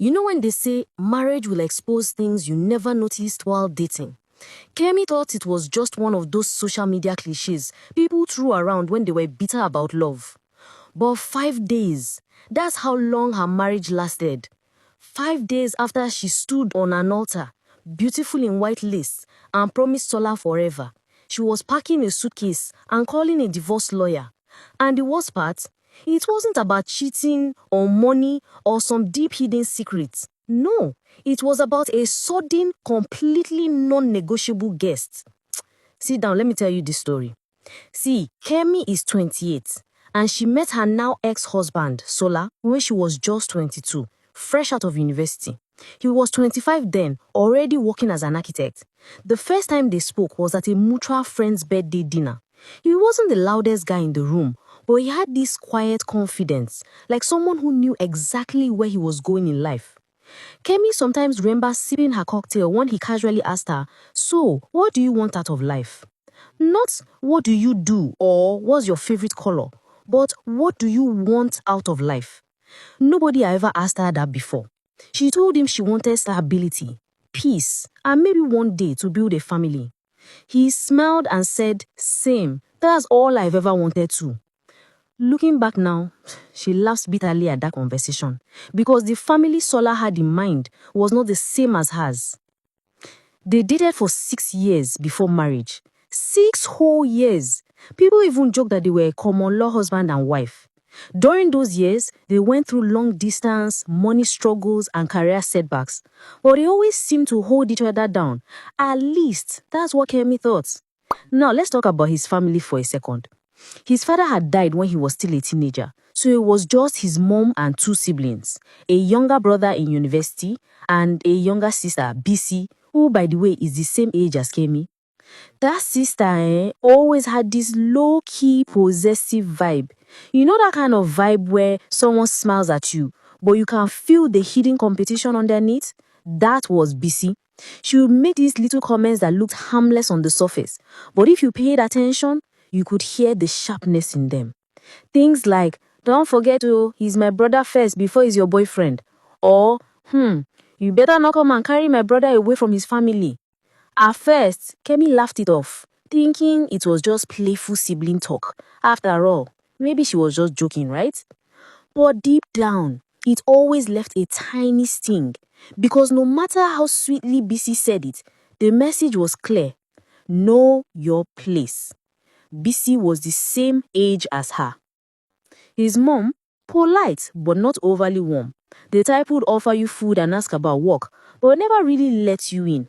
You know when they say marriage will expose things you never noticed while dating? Kemi thought it was just one of those social media cliches people threw around when they were bitter about love. But 5 days, that's how long her marriage lasted. 5 days after she stood on an altar, beautiful in white lace, and promised Sola forever, she was packing a suitcase and calling a divorce lawyer. And the worst part, it wasn't about cheating or money or some deep hidden secrets. No, it was about a sudden, completely non-negotiable guest. Sit down, let me tell you this story. See, Kemi is 28 and she met her now ex-husband, Sola, when she was just 22, fresh out of university. He was 25 then, already working as an architect. The first time they spoke was at a mutual friend's birthday dinner. He wasn't the loudest guy in the room, but he had this quiet confidence, like someone who knew exactly where he was going in life. Kemi sometimes remembers sipping her cocktail when he casually asked her, "So, what do you want out of life?" Not what do you do or what's your favorite color, but what do you want out of life? Nobody had ever asked her that before. She told him she wanted stability, peace, and maybe one day to build a family. He smiled and said, "Same, that's all I've ever wanted to." Looking back now, she laughs bitterly at that conversation because the family Sola had in mind was not the same as hers. They dated for 6 years before marriage. 6 whole years. People even joked that they were a common law husband and wife. During those years, they went through long distance, money struggles, and career setbacks. But they always seemed to hold each other down. At least, that's what Kemi thought. Now, let's talk about his family for a second. His father had died when he was still a teenager, so it was just his mom and 2 siblings, a younger brother in university and a younger sister, BC, who, by the way, is the same age as Kemi. That sister always had this low-key possessive vibe. You know that kind of vibe where someone smiles at you, but you can feel the hidden competition underneath? That was BC. She would make these little comments that looked harmless on the surface, but if you paid attention, you could hear the sharpness in them. Things like, "Don't forget, he's my brother first before he's your boyfriend." Or, "You better not come and carry my brother away from his family." At first, Kemi laughed it off, thinking it was just playful sibling talk. After all, maybe she was just joking, right? But deep down, it always left a tiny sting, because no matter how sweetly BC said it, the message was clear. Know your place. BC was the same age as her. His mom, polite but not overly warm. The type who would offer you food and ask about work, but never really let you in.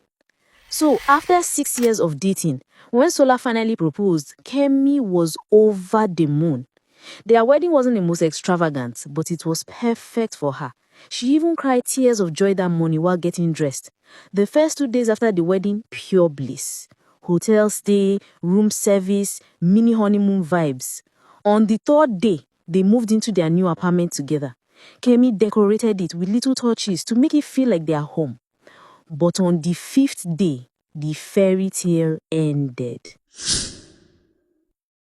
So after 6 years of dating, when Sola finally proposed, Kemi was over the moon. Their wedding wasn't the most extravagant, but it was perfect for her. She even cried tears of joy that morning while getting dressed. The first 2 days after the wedding, pure bliss. Hotel stay, room service, mini honeymoon vibes. On the 3rd day, they moved into their new apartment together. Kemi decorated it with little touches to make it feel like their home. But on the 5th day, the fairy tale ended.